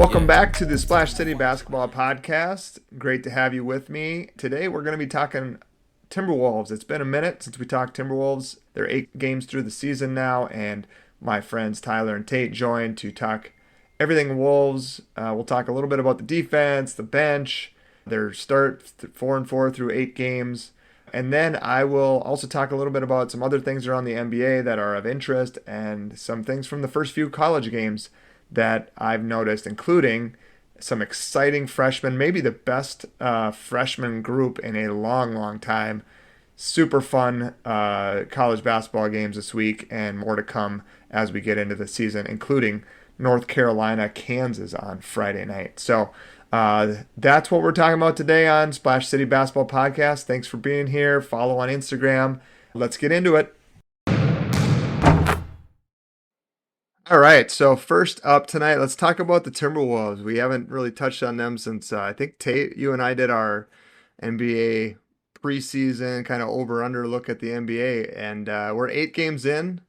Welcome back to the Splash City Basketball Podcast. Great to have you with me. Today we're going to be talking Timberwolves. It's been a minute since we talked Timberwolves. They're 8 games through the season now, and my friends Tyler and Tate joined to talk everything Wolves. We'll talk a little bit about the defense, the bench, their start 4-4 through 8 games. And then I will also talk a little bit about some other things around the NBA that are of interest and some things from the first few college games that I've noticed, including some exciting freshmen, maybe the best freshman group in a long, long time. Super fun college basketball games this week, and more to come as we get into the season, including North Carolina, Kansas on Friday night. So that's what we're talking about today on Splash City Basketball Podcast. Thanks for being here. Follow on Instagram. Let's get into it. All right, so first up tonight, let's talk about the Timberwolves. We haven't really touched on them since I think Tate, you and I did our NBA preseason kind of over-under look at the NBA, and we're 8 games in.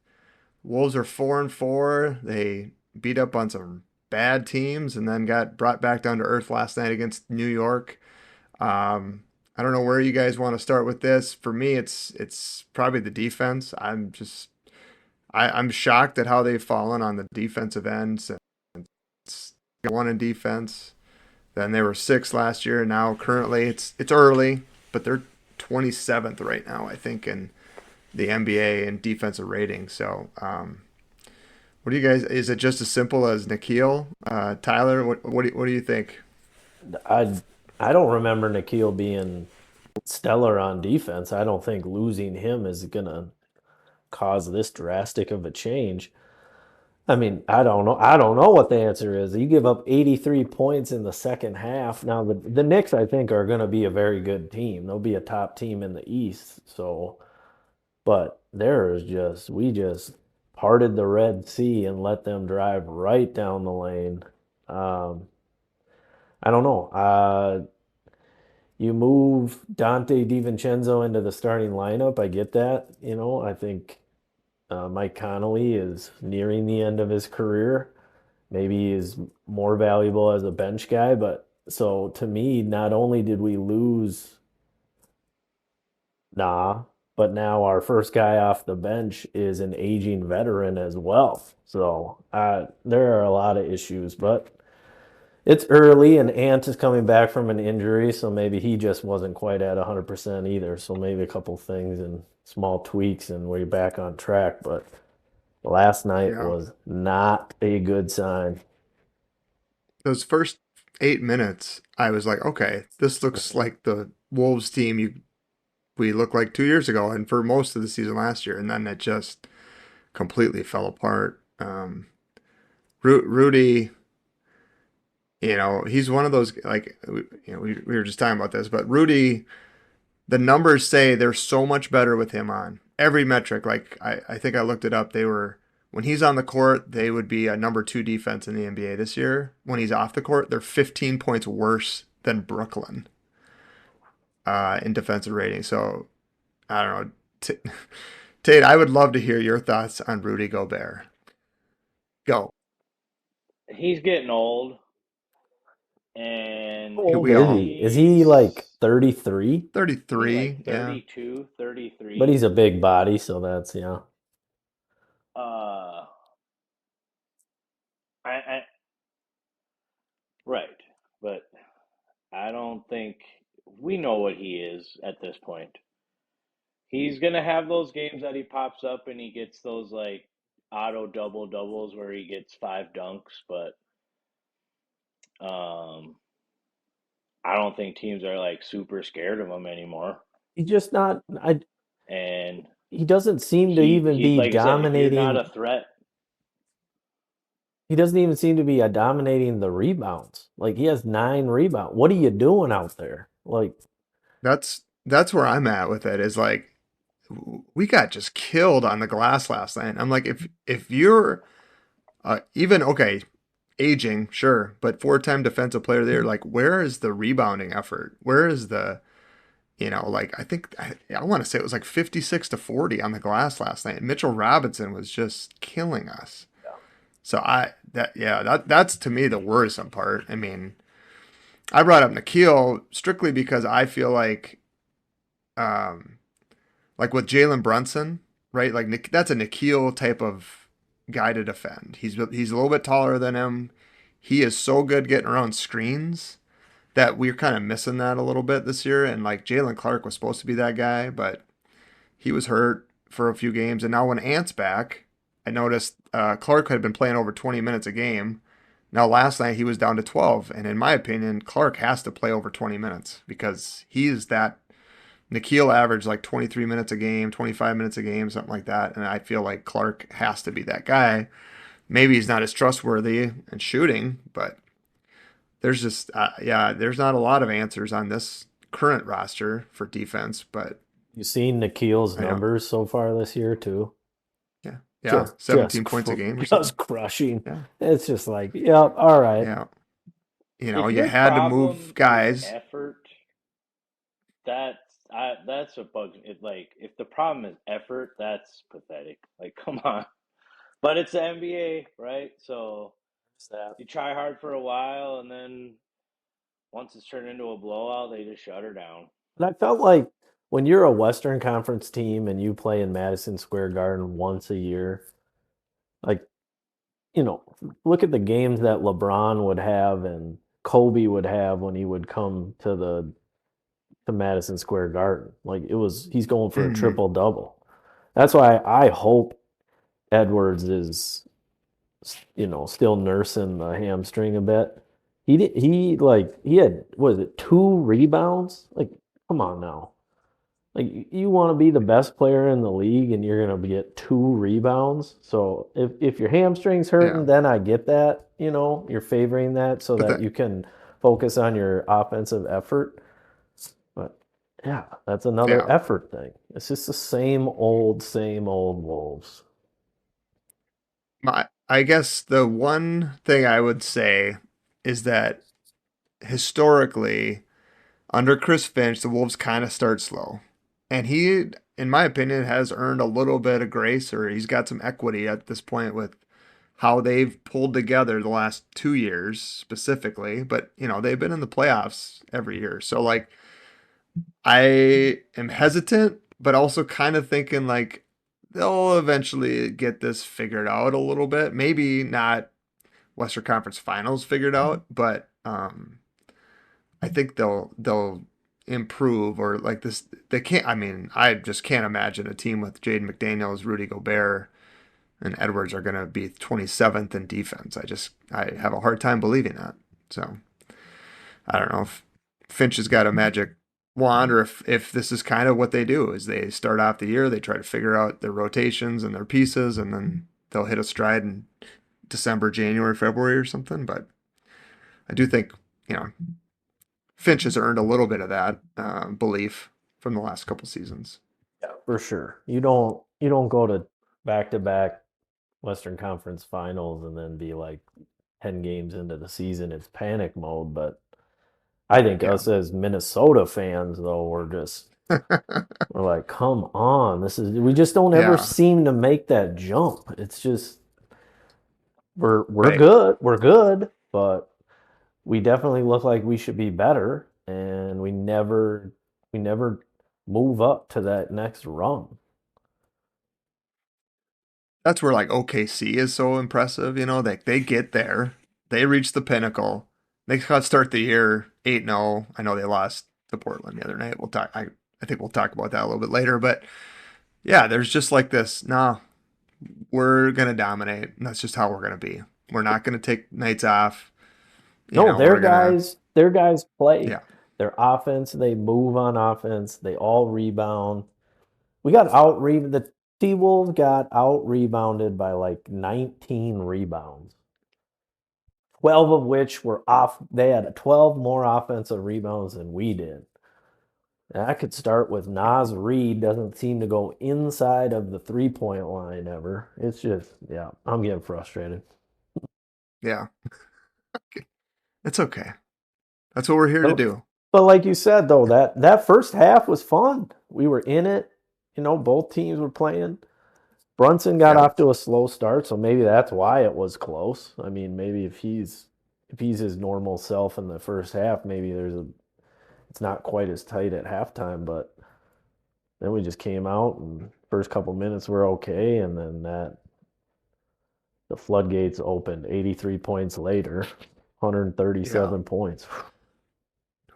Wolves are 4-4. They beat up on some bad teams and then got brought back down to earth last night against New York. I don't know where you guys want to start with this. For me, it's probably the defense. I'm shocked at how they've fallen on the defensive ends. It's 1 in defense. Then they were 6 last year. Now currently it's early, but they're 27th right now, I think, in the NBA in defensive rating. So, what do you guys? Is it just as simple as Nikhil? Tyler, what do you think? I don't remember Nikhil being stellar on defense. I don't think losing him is gonna cause this drastic of a change. I mean, I don't know. I don't know what the answer is. You give up 83 points in the second half. Now, the Knicks, I think, are going to be a very good team. They'll be a top team in the East. So, but we just parted the Red Sea and let them drive right down the lane. I don't know. You move Dante DiVincenzo into the starting lineup. I get that. I think Mike Conley is nearing the end of his career. Maybe he is more valuable as a bench guy. But so to me, not only did we lose but now our first guy off the bench is an aging veteran as well. So there are a lot of issues, but it's early, and Ant is coming back from an injury, so maybe he just wasn't quite at 100% either. So maybe a couple things and small tweaks, and we're back on track. But last night was not a good sign. Those first 8 minutes, I was like, okay, this looks like the Wolves team we looked like 2 years ago, and for most of the season last year, and then it just completely fell apart. Rudy. He's one of those, we were just talking about this, but Rudy, the numbers say they're so much better with him on every metric. Like, I think I looked it up. When he's on the court, they would be a number 2 defense in the NBA this year. When he's off the court, they're 15 points worse than Brooklyn in defensive rating. So, I don't know. Tate, I would love to hear your thoughts on Rudy Gobert. Go. He's getting old. And how old is he? Is he like 33? 33, like 32, 33. But he's a big body, so that's, Right. But I don't think we know what he is at this point. He's going to have those games that he pops up and he gets those like auto doubles where he gets 5 dunks, but I don't think teams are like super scared of him anymore. He's just not. And he doesn't seem to even be like dominating. You're not a threat. He doesn't even seem to be dominating the rebounds. Like, he has 9 rebounds. What are you doing out there? Like, that's where I'm at with it. Is like, we got just killed on the glass last night. I'm like, if you're even okay, aging, sure, but 4-time defensive player there, like, where is the rebounding effort? Where is the, I think I want to say it was like 56-40 on the glass last night. Mitchell Robinson was just killing us. So that's to me the worrisome part. I mean, I brought up Nikhil strictly because I feel um, like with Jalen Brunson, right? Like that's a Nikhil type of guy to defend. He's a little bit taller than him. He is so good getting around screens that we're kind of missing that a little bit this year. And like Jalen Clark was supposed to be that guy, but he was hurt for a few games. And now when Ant's back, I noticed Clark had been playing over 20 minutes a game. Now last night he was down to 12, and in my opinion, Clark has to play over 20 minutes because he's that. Nikhil averaged like 23 minutes a game, 25 minutes a game, something like that, and I feel like Clark has to be that guy. Maybe he's not as trustworthy in shooting, but there's just there's not a lot of answers on this current roster for defense. But You seen Nikhil's I don't. numbers so far this year too? Yeah, yeah, Just 17 points a game or just something. crushing. Yeah, It's just like, yep, all right. yeah. If You your had to move problem is guys. effort, that's that's what bugs me. Like if the problem is effort, that's pathetic. Like come on. But it's the NBA, right? So you try hard for a while, and then once it's turned into a blowout, they just shut her down. And I felt like when you're a Western Conference team and you play in Madison Square Garden once a year, like, you know, look at the games that LeBron would have and Kobe would have when he would come to Madison Square Garden. Like he's going for a Hmm. triple double. That's why I hope Edwards is, still nursing the hamstring a bit. He had, what is it, 2 rebounds? Like, come on now. Like you want to be the best player in the league and you're gonna get 2 rebounds. So if your hamstring's Yeah, hurting, then I get that, you're favoring that so but that that you can focus on your offensive effort. But yeah, that's another yeah. effort thing. It's just the same old Wolves. I guess the one thing I would say is that historically, under Chris Finch, the Wolves kind of start slow. And he, in my opinion, has earned a little bit of grace, or he's got some equity at this point with how they've pulled together the last 2 years specifically. But, they've been in the playoffs every year. So, like, I am hesitant, but also kind of thinking, like, they'll eventually get this figured out a little bit. Maybe not Western Conference Finals figured out, but I think they'll improve or like this. They can't. I mean, I just can't imagine a team with Jaden McDaniels, Rudy Gobert, and Edwards are going to be 27th in defense. I have a hard time believing that. So I don't know if Finch has got a magic wand or if this is kind of what they do is they start off the year, they try to figure out their rotations and their pieces, and then they'll hit a stride in December, January, February or something. But I do think, you know, Finch has earned a little bit of that belief from the last couple seasons. Yeah, for sure. You don't go to back Western Conference Finals and then be like 10 games into the season, it's panic mode. But I think Yeah. us as Minnesota fans, though, we're like, come on, we just don't ever Yeah. seem to make that jump. It's just we're Right. good, but we definitely look like we should be better, and we never move up to that next rung. That's where like OKC is so impressive. They get there, they reach the pinnacle. They start the year 8-0. I know they lost to Portland the other night. We'll talk. I think we'll talk about that a little bit later. But yeah, there's just like this. Nah, we're gonna dominate. And that's just how we're gonna be. We're not gonna take nights off. No, their We're gonna. guys, their guys play. Yeah, Their offense, they move on offense. They all rebound. We got out The T Wolves got out rebounded by like 19 rebounds. 12 of which were off. They had 12 more offensive rebounds than we did. And I could start with Nas Reed doesn't seem to go inside of the 3-point line ever. It's just, yeah, I'm getting frustrated. yeah. It's okay. That's what we're here to But, do. but like you said, though, that first half was fun. We were in it. Both teams were playing. Brunson got Yep. off to a slow start, so maybe that's why it was close. I mean, maybe if he's his normal self in the first half, maybe it's not quite as tight at halftime, but then we just came out and first couple minutes were okay, and then that the floodgates opened 83 points later, Yeah. 137 points.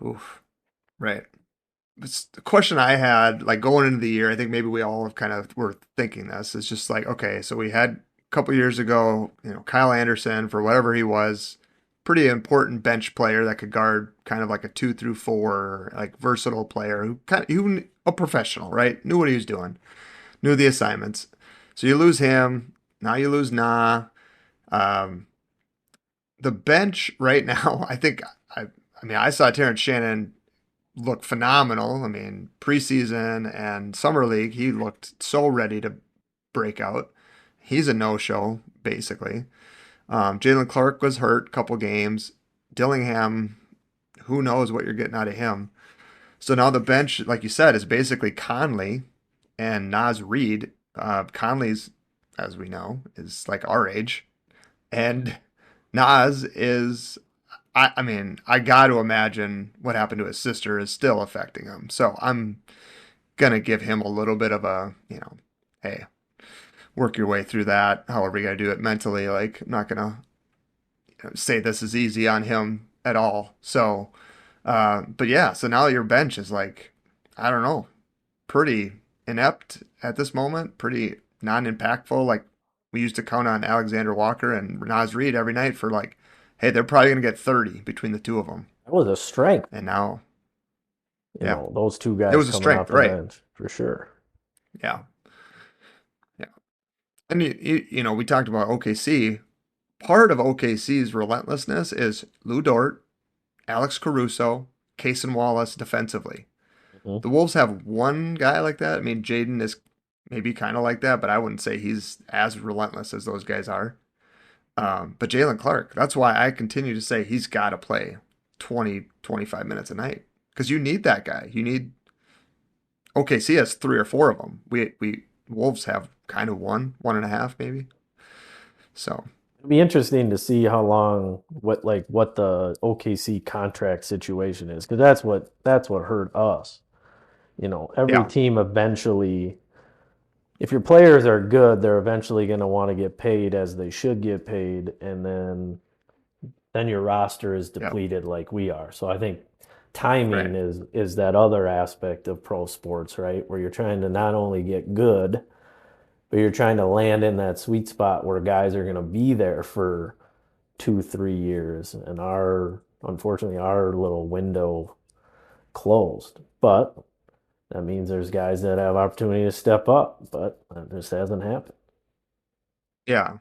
Oof. Right. The question I had, like going into the year, I think maybe we all kind of were thinking this. Is just like, okay, so we had a couple years ago, Kyle Anderson for whatever he was, pretty important bench player that could guard kind of like a 2 through 4, like versatile player who a professional, right? Knew what he was doing, knew the assignments. So you lose him. Now you lose Nah. Um, the bench right now, I mean, I saw Terrence Shannon look phenomenal. I mean, preseason and summer league, he looked so ready to break out. He's a no-show basically. Jalen Clark was hurt a couple games. Dillingham, who knows what you're getting out of him. So now the bench, like you said, is basically Conley and Naz Reid. Conley's, as we know, is like our age, and Nas is. I mean, I got to imagine what happened to his sister is still affecting him. So I'm gonna give him a little bit of a, hey, work your way through that. However you gotta do it mentally. Like I'm not gonna say this is easy on him at all. So, but yeah. So now your bench is like, I don't know, pretty inept at this moment. Pretty non-impactful. Like we used to count on Alexander Walker and Naz Reid every night for like, hey, they're probably gonna get 30 between the two of them. That was a strength, And now, yeah, those two it guys was a coming strength, off the right? bench for sure. Yeah, yeah. And we talked about OKC. Part of OKC's relentlessness is Lou Dort, Alex Caruso, Cason Wallace defensively. Mhm. The Wolves have one guy like that. I mean, Jaden is maybe kind of like that, but I wouldn't say he's as relentless as those guys are. But Jalen Clark, that's why I continue to say he's got to play 20, 25 minutes a night because you need that guy. You need OKC has 3 or 4 of them. We Wolves have kind of one and a half maybe. So It'd be interesting to see how long what the OKC contract situation is because that's what hurt us. Every yeah, team eventually, if your players are good, they're eventually going to want to get paid as they should get paid, and then your roster is yeah, depleted like we are. So I think timing right, is that other aspect of pro sports, right? Where you're trying to not only get good, but you're trying to land in that sweet spot where guys are going to be there for 2, 3 years, and unfortunately our little window closed. But that means there's guys that have opportunity to step up, but that just hasn't happened. yeah.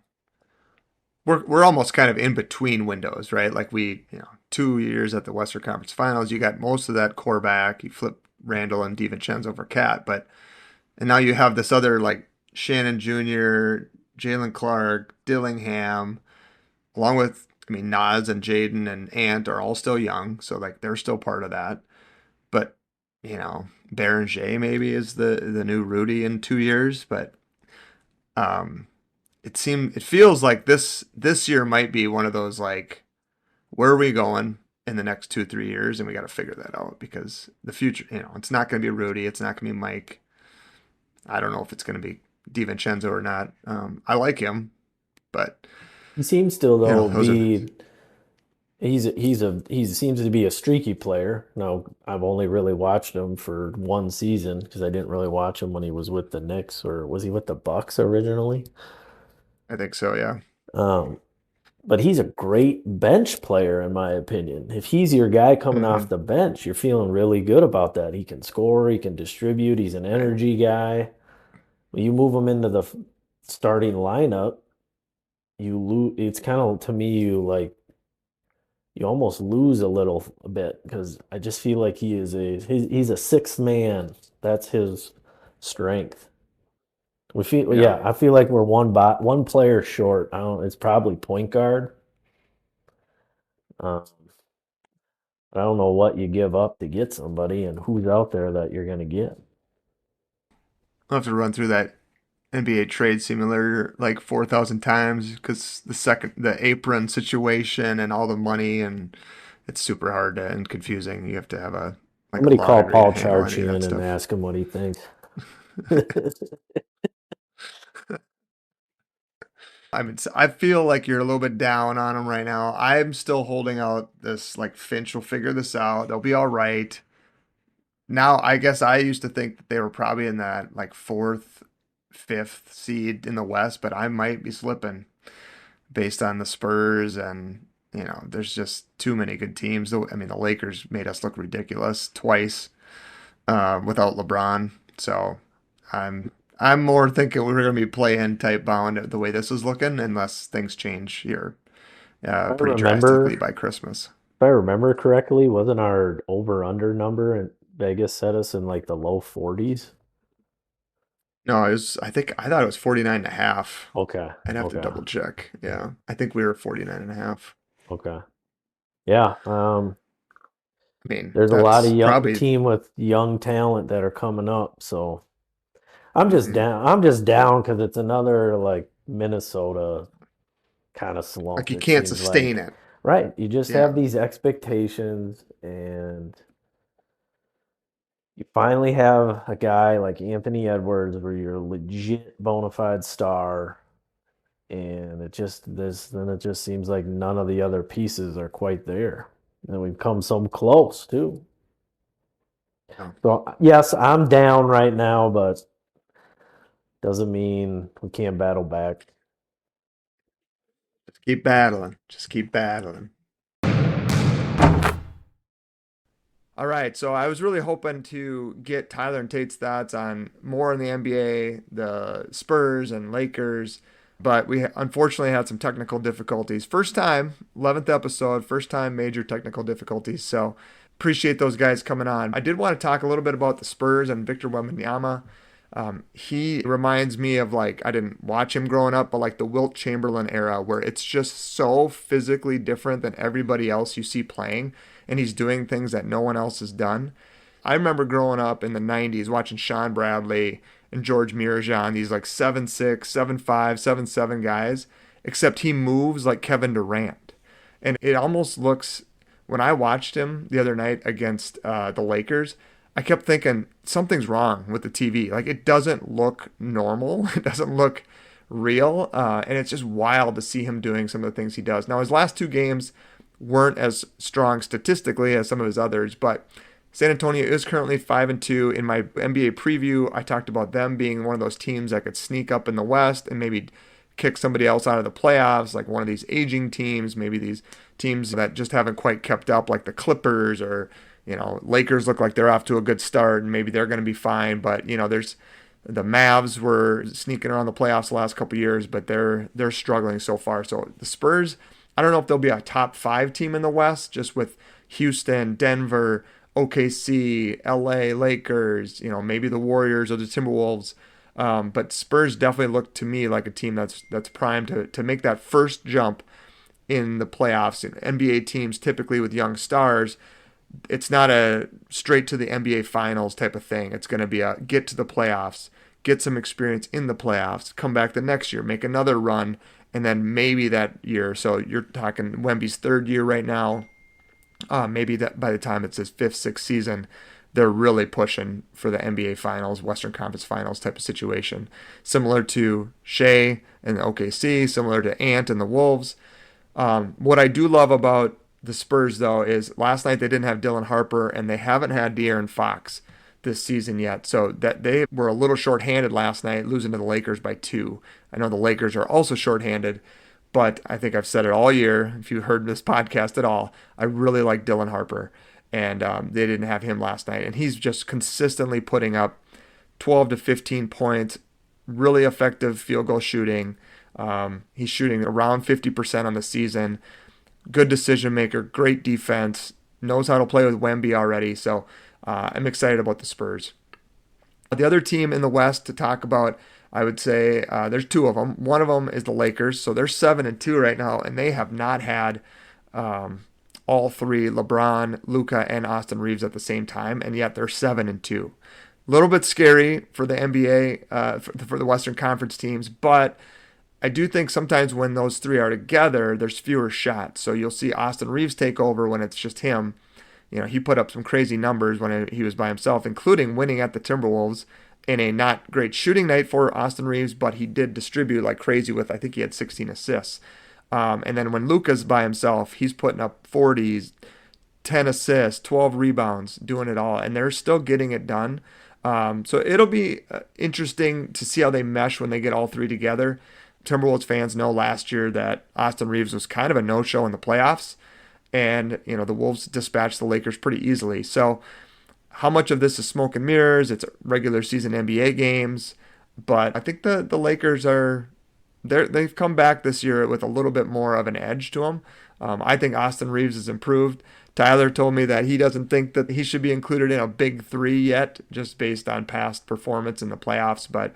We're almost kind of in between windows, right? Like 2 years at the Western Conference Finals, you got most of that core back. You flip Randall and DiVincenzo for Cat, and now you have this other like Shannon Jr., Jalen Clark, Dillingham, along with I mean Nas and Jaden and Ant are all still young, so like they're still part of that. But Berenger maybe is the new Rudy in 2 years, but um, it feels like this year might be one of those like where are we going in the next 2 3 years, and we got to figure that out because the future, it's not going to be Rudy, it's not going to be Mike. I don't know if it's going to be DiVincenzo or not. I like him, but He seems to though those are be he seems to be a streaky player. Now I've only really watched him for one season because I didn't really watch him when he was with the Knicks, or was he with the Bucks originally? I think so, yeah. Um, but he's a great bench player in my opinion. If he's your guy coming Hmm. off the bench, you're feeling really good about that. He can score, he can distribute, he's an Right. energy guy. When you move him into the starting lineup, you lose. It's kind of to me, you almost lose a bit because I just feel like he's a sixth man. That's his strength. Yeah. I feel like we're one player short. I don't. It's probably point guard. Um, I don't know what you give up to get somebody and who's out there that you're going to get. I'll have to run through that NBA trade simulator like 4,000 times because the apron situation and all the money, and it's super hard and confusing. You have to have a like a Somebody law call degree to Paul handle any of that Charchian and stuff. ask him what he thinks. I mean, I feel like you're a little bit down on them right now. I'm still holding out this like Finch will figure this out. They'll be all right. Now, I guess I used to think that they were probably in that like fourth, fifth seed in the West, but I might be slipping based on the Spurs and there's just too many good teams. I mean, the Lakers made us look ridiculous twice without LeBron. So I'm more thinking we're going to be play-in type bound the way this is looking, unless things change here If I pretty drastically remember, by Christmas. if I remember correctly, wasn't our over/under number in Vegas set us in like the low 40s? No, I thought it was 49 and a half. Okay, I'd have to okay, double check. Yeah. I think we were 49 and a half. okay. Yeah, I mean, there's a lot of that's young probably team with young talent that are coming up, so I'm just mhm. down. I'm just down because it's another like Minnesota kind of slump. Like you It can't seems sustain like, it. right? You just have Yeah. these expectations, and you finally have a guy like Anthony Edwards, where you're a legit bona fide star, and it just seems like none of the other pieces are quite there, and we've come so close too. Yeah. So yes, I'm down right now, but doesn't mean we can't battle back. Just keep battling. Just keep battling. All right, so I was really hoping to get Tyler and Tate's thoughts on more in the NBA, the Spurs and Lakers, but we unfortunately had some technical difficulties. First time, 11th episode, first time major technical difficulties. So appreciate those guys coming on. I did want to talk a little bit about the Spurs and Victor Wembanyama. He reminds me of like, I didn't watch him growing up, but like the Wilt Chamberlain era where it's just so physically different than everybody else you see playing, and he's doing things that no one else has done. I remember growing up in the 90s watching Sean Bradley and George Mirajan, these like 7'6", 7'5", 7'7" guys, except he moves like Kevin Durant. And it almost looks, when I watched him the other night against the Lakers, I kept thinking something's wrong with the TV. Like it doesn't look normal. It doesn't look real. And it's just wild to see him doing some of the things he does. Now, his last two games weren't as strong statistically as some of his others, but San Antonio is currently 5-2. In my NBA preview, I talked about them being one of those teams that could sneak up in the West and maybe kick somebody else out of the playoffs, like one of these aging teams, maybe these teams that just haven't quite kept up, like the Clippers or Lakers look like they're off to a good start and maybe they're going to be fine. But there's the Mavs were sneaking around the playoffs the last couple of years, but they're struggling so far. So the Spurs, I don't know if they'll be a top 5 team in the West, just with Houston, Denver, OKC, LA, Lakers, maybe the Warriors or the Timberwolves. But Spurs definitely look to me like a team that's primed to make that first jump in the playoffs. NBA teams typically with young stars, it's not a straight to the NBA finals type of thing. It's going to be a get to the playoffs, get some experience in the playoffs, come back the next year, make another run, and then maybe that year. So you're talking Wemby's third year right now. Maybe that by the time it's his fifth, sixth season, they're really pushing for the NBA Finals, Western Conference Finals type of situation. Similar to Shea and OKC, similar to Ant and the Wolves. What I do love about the Spurs, though, is last night they didn't have Dylan Harper and they haven't had De'Aaron Fox this season yet. So that they were a little shorthanded last night, losing to the Lakers by 2. I know the Lakers are also shorthanded, but I think I've said it all year. If you've heard this podcast at all, I really like Dylan Harper. And they didn't have him last night. And he's just consistently putting up 12 to 15 points, really effective field goal shooting. He's shooting around 50% on the season. Good decision maker, great defense, knows how to play with Wemby already. So I'm excited about the Spurs. The other team in the West to talk about, I would say there's 2 of them. One of them is the Lakers. So they're 7-2 right now, and they have not had all 3, LeBron, Luka, and Austin Reeves at the same time, and yet they're 7-2. A little bit scary for the NBA, for the Western Conference teams, but I do think sometimes when those three are together, there's fewer shots. So you'll see Austin Reeves take over when it's just him. He put up some crazy numbers when he was by himself, including winning at the Timberwolves in a not great shooting night for Austin Reeves, but he did distribute like crazy with, I think he had 16 assists. And then when Luka's by himself, he's putting up 40s, 10 assists, 12 rebounds, doing it all, and they're still getting it done. So it'll be interesting to see how they mesh when they get all three together. Timberwolves fans know last year that Austin Reeves was kind of a no-show in the playoffs, and the Wolves dispatched the Lakers pretty easily. So how much of this is smoke and mirrors? It's regular season NBA games, but I think the Lakers they've come back this year with a little bit more of an edge to them. I think Austin Reeves has improved. Tyler told me that he doesn't think that he should be included in a big three yet, just based on past performance in the playoffs, but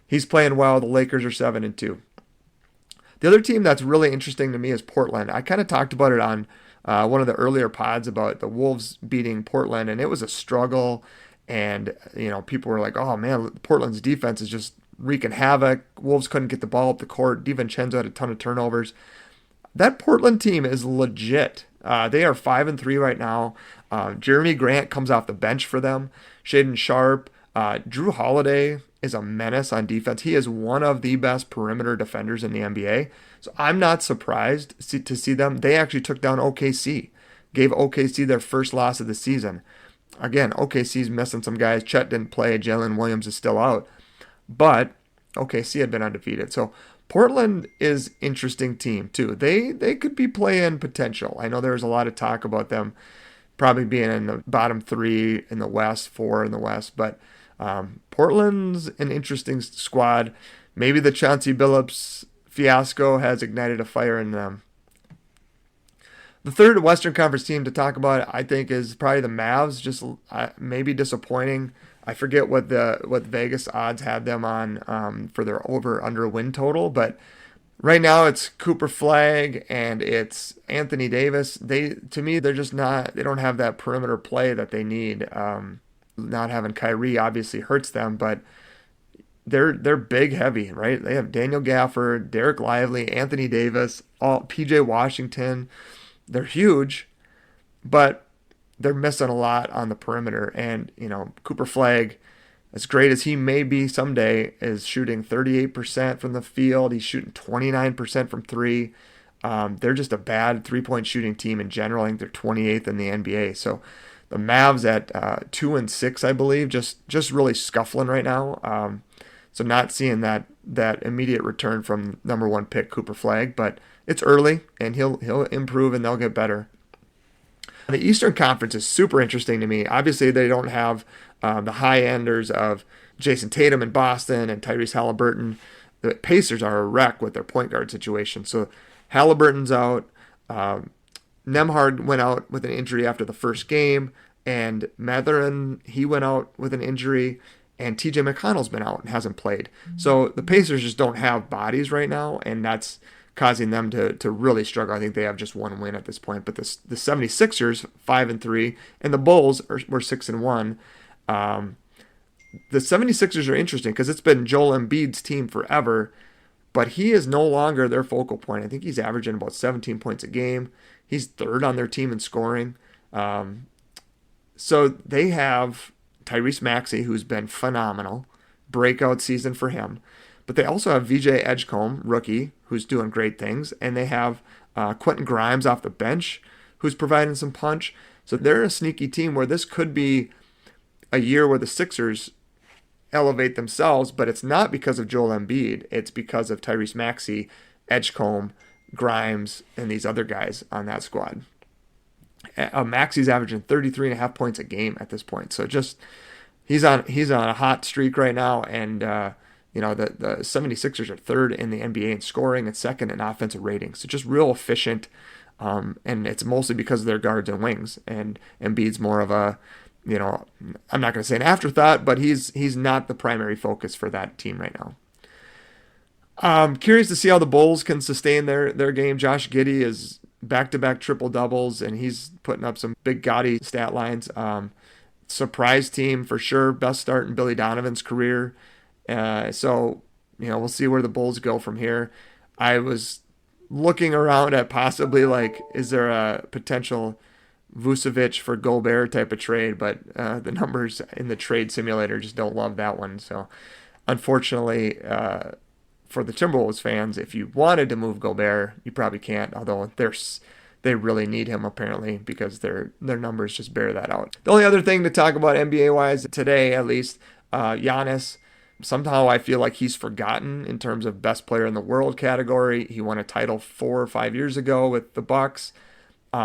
he's playing well. The Lakers are 7-2. The other team that's really interesting to me is Portland. I kind of talked about it on one of the earlier pods about the Wolves beating Portland, and it was a struggle. And people were like, "Oh man, Portland's defense is just wreaking havoc." Wolves couldn't get the ball up the court. DiVincenzo had a ton of turnovers. That Portland team is legit. They are 5-3 right now. Jeremy Grant comes off the bench for them. Shaedon Sharpe, Drew Holiday is a menace on defense. He is one of the best perimeter defenders in the NBA. So I'm not surprised to see them. They actually took down OKC, gave OKC their first loss of the season. Again, OKC's missing some guys. Chet didn't play. Jalen Williams is still out. But OKC had been undefeated. So Portland is interesting team too. They could be playing potential. I know there was a lot of talk about them probably being in the bottom 3 in the West, 4 in the West, but Portland's an interesting squad. Maybe the Chauncey Billups fiasco has ignited a fire in them. The third Western Conference team to talk about, I think, is probably the Mavs. Just maybe disappointing. I forget what Vegas odds had them on for their over/under win total, but right now it's Cooper Flagg and it's Anthony Davis. To me, they're just not. They don't have that perimeter play that they need. Not having Kyrie obviously hurts them, but they're big heavy, right? They have Daniel Gafford, Derek Lively, Anthony Davis, PJ Washington. They're huge, but they're missing a lot on the perimeter. And, Cooper Flagg, as great as he may be someday, is shooting 38% from the field. He's shooting 29% from three. They're just a bad three-point shooting team in general. I think they're 28th in the NBA. So the Mavs at 2-6, I believe, just really scuffling right now. So not seeing that immediate return from number 1 pick Cooper Flagg, but it's early and he'll improve and they'll get better. The Eastern Conference is super interesting to me. Obviously, they don't have the high-enders of Jason Tatum in Boston and Tyrese Halliburton. The Pacers are a wreck with their point guard situation. So Halliburton's out. Nembhard went out with an injury after the first game, and Mathurin, he went out with an injury, and TJ McConnell's been out and hasn't played. So the Pacers just don't have bodies right now, and that's causing them to really struggle. I think they have just one win at this point, but the 76ers 5-3, and the Bulls were 6-1. The 76ers are interesting because it's been Joel Embiid's team forever, but he is no longer their focal point. I think he's averaging about 17 points a game. He's third on their team in scoring. So they have Tyrese Maxey, who's been phenomenal. Breakout season for him. But they also have VJ Edgecombe, rookie, who's doing great things. And they have Quentin Grimes off the bench, who's providing some punch. So they're a sneaky team where this could be a year where the Sixers elevate themselves, but it's not because of Joel Embiid. It's because of Tyrese Maxey, Edgecombe, Grimes, and these other guys on that squad. Maxey's averaging 33.5 points a game at this point. So just he's on a hot streak right now, and the 76ers are third in the NBA in scoring and second in offensive rating. So just real efficient, and it's mostly because of their guards and wings. And Embiid's more of a, I'm not going to say an afterthought, but he's not the primary focus for that team right now. Curious to see how the Bulls can sustain their game. Josh Giddey is back-to-back triple-doubles, and he's putting up some big gaudy stat lines. surprise team for sure. Best start in Billy Donovan's career. So, we'll see where the Bulls go from here. I was looking around at possibly is there a potential Vucevic for Gobert type of trade, but the numbers in the trade simulator just don't love that one. So unfortunately, for the Timberwolves fans, if you wanted to move Gobert, you probably can't, although they really need him apparently because their numbers just bear that out. The only other thing to talk about NBA-wise today, at least, Giannis. Somehow I feel like he's forgotten in terms of best player in the world category. He won a title 4 or 5 years ago with the Bucks.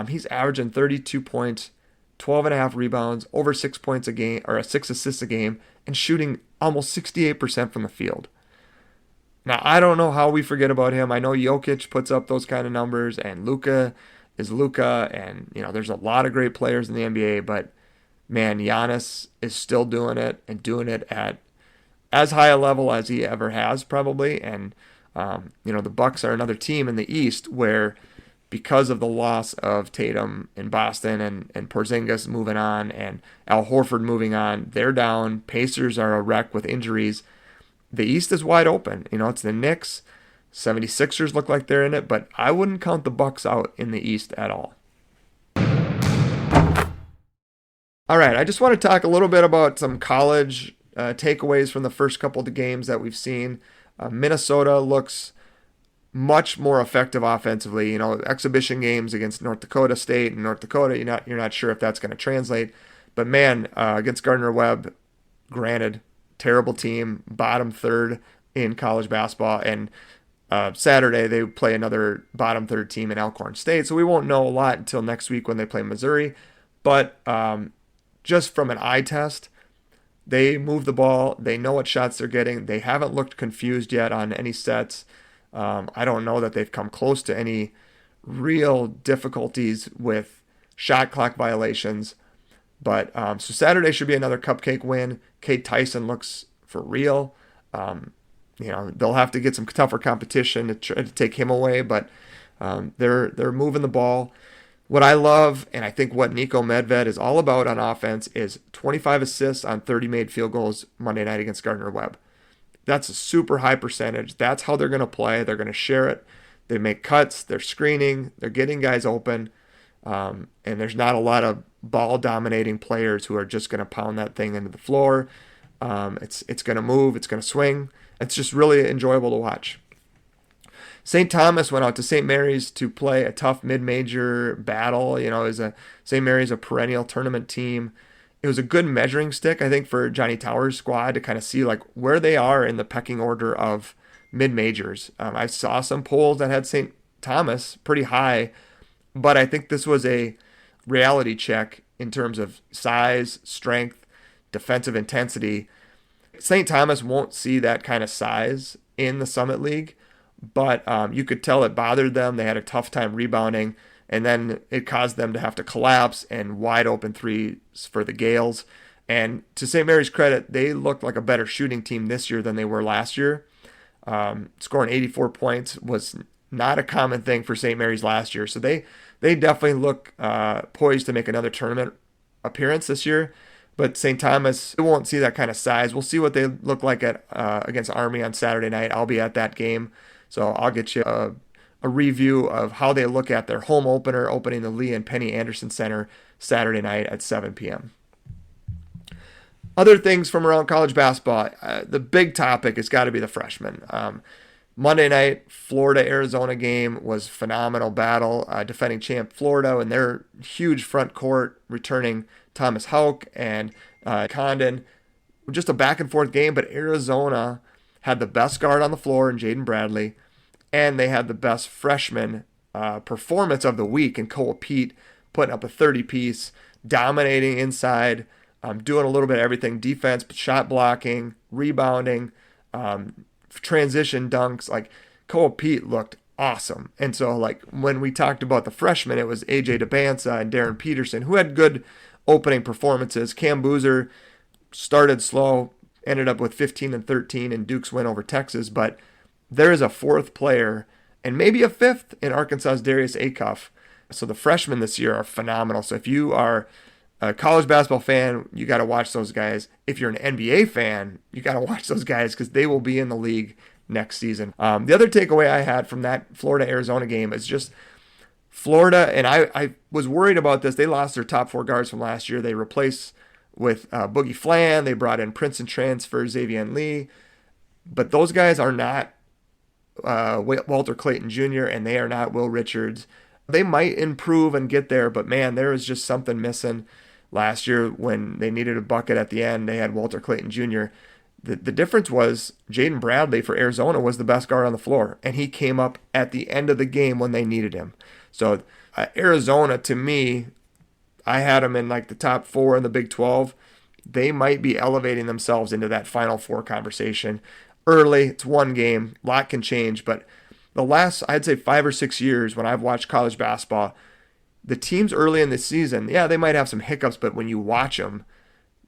He's averaging 32 points, 12.5 rebounds, over 6 points a game, or 6 assists a game, and shooting almost 68% from the field. Now, I don't know how we forget about him. I know Jokic puts up those kind of numbers, and Luka is Luka, and there's a lot of great players in the NBA, but man, Giannis is still doing it, and doing it at as high a level as he ever has, probably. And the Bucks are another team in the East where, because of the loss of Tatum in Boston and Porzingis moving on and Al Horford moving on, they're down. Pacers are a wreck with injuries. The East is wide open. It's the Knicks. 76ers look like they're in it, but I wouldn't count the Bucks out in the East at all. All right, I just want to talk a little bit about some college takeaways from the first couple of games that we've seen. Minnesota looks much more effective offensively. Exhibition games against North Dakota State and North Dakota, you're not sure if that's going to translate. But man, against Gardner-Webb, granted, terrible team, bottom third in college basketball, and Saturday they play another bottom third team in Alcorn State. So we won't know a lot until next week when they play Missouri. But just from an eye test, they move the ball. They know what shots they're getting. They haven't looked confused yet on any sets. I don't know that they've come close to any real difficulties with shot clock violations. But so Saturday should be another cupcake win. Cade Tyson looks for real. They'll have to get some tougher competition to try to take him away, but they're moving the ball. What I love, and I think what Nico Medved is all about on offense, is 25 assists on 30 made field goals Monday night against Gardner-Webb. That's a super high percentage. That's how they're going to play. They're going to share it. They make cuts. They're screening. They're getting guys open. And there's not a lot of ball-dominating players who are just going to pound that thing into the floor. It's going to move. It's going to swing. It's just really enjoyable to watch. St. Thomas went out to St. Mary's to play a tough mid-major battle. St. Mary's a perennial tournament team. It was a good measuring stick, I think, for Johnny Towers' squad to kind of see where they are in the pecking order of mid-majors. I saw some polls that had St. Thomas pretty high, but I think this was a reality check in terms of size, strength, defensive intensity. St. Thomas won't see that kind of size in the Summit League, but you could tell it bothered them. They had a tough time rebounding, and then it caused them to have to collapse and wide open threes for the Gales. And to St. Mary's credit, they looked like a better shooting team this year than they were last year. Scoring 84 points was not a common thing for St. Mary's last year. So they definitely look poised to make another tournament appearance this year. But St. Thomas won't see that kind of size. We'll see what they look like at against Army on Saturday night. I'll be at that game. So I'll get you a review of how they look at their home opener, opening the Lee and Penny Anderson Center Saturday night at 7 p.m. Other things from around college basketball, the big topic has got to be the freshmen. Monday night, Florida-Arizona game was phenomenal battle. Defending champ Florida and their huge front court, returning Thomas Houck and Condon. Just a back-and-forth game, but Arizona had the best guard on the floor in Jaden Bradley, and they had the best freshman performance of the week in Peat, putting up a 30-piece, dominating inside, doing a little bit of everything, defense, shot blocking, rebounding, transition dunks. Peat looked awesome. And so when we talked about the freshmen, it was AJ DeBansa and Darren Peterson, who had good opening performances. Cam Boozer started slow, ended up with 15 and 13 in Duke's win over Texas, but there is a fourth player and maybe a fifth in Arkansas's Darius Acuff. So the freshmen this year are phenomenal. So if you are a college basketball fan, you got to watch those guys. If you're an NBA fan, you got to watch those guys because they will be in the league next season. The other takeaway I had from that Florida-Arizona game is just Florida, and I was worried about this. They lost their top 4 guards from last year. They replaced with Boogie Flan. They brought in Princeton transfer Xavier Lee. But those guys are not Walter Clayton Jr., and they are not Will Richards. They might improve and get there, but man, there is just something missing. Last year when they needed a bucket at the end, they had Walter Clayton Jr. The difference was Jaden Bradley for Arizona was the best guard on the floor, and he came up at the end of the game when they needed him. So Arizona, to me, I had them in like the top 4 in the Big 12. They might be elevating themselves into that Final Four conversation. Early, it's one game, a lot can change, but the last, I'd say 5 or 6 years when I've watched college basketball, the teams early in the season, yeah, they might have some hiccups, but when you watch them,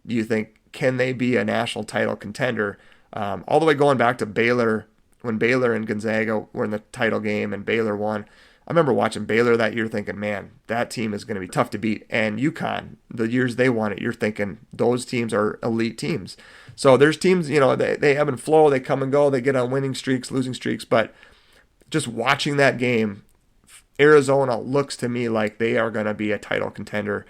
you think, can they be a national title contender? All the way going back to Baylor, when Baylor and Gonzaga were in the title game and Baylor won. I remember watching Baylor that year thinking, man, that team is going to be tough to beat. And UConn, the years they won it, you're thinking those teams are elite teams. So there's teams, they ebb and flow, they come and go, they get on winning streaks, losing streaks, but just watching that game, Arizona looks to me like they are going to be a title contender.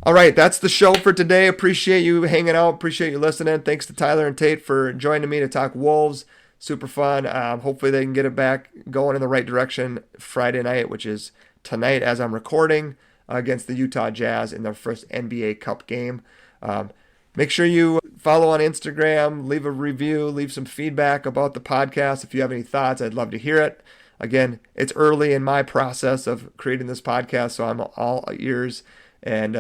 All right, that's the show for today. Appreciate you hanging out. Appreciate you listening. Thanks to Tyler and Tate for joining me to talk Wolves. Super fun. Hopefully they can get it back going in the right direction Friday night, which is tonight as I'm recording, against the Utah Jazz in their first NBA Cup game. Make sure you follow on Instagram, leave a review, leave some feedback about the podcast. If you have any thoughts, I'd love to hear it. Again, it's early in my process of creating this podcast, so I'm all ears and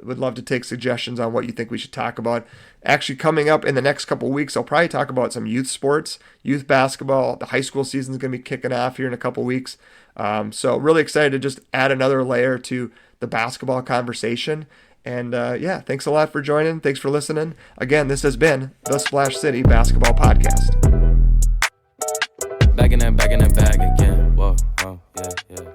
would love to take suggestions on what you think we should talk about. Actually, coming up in the next couple weeks, I'll probably talk about some youth sports, youth basketball. The high school season is going to be kicking off here in a couple weeks. So really excited to just add another layer to the basketball conversation. And thanks a lot for joining. Thanks for listening. Again, this has been the Splash City Basketball Podcast. Back in that bag again. Whoa, yeah.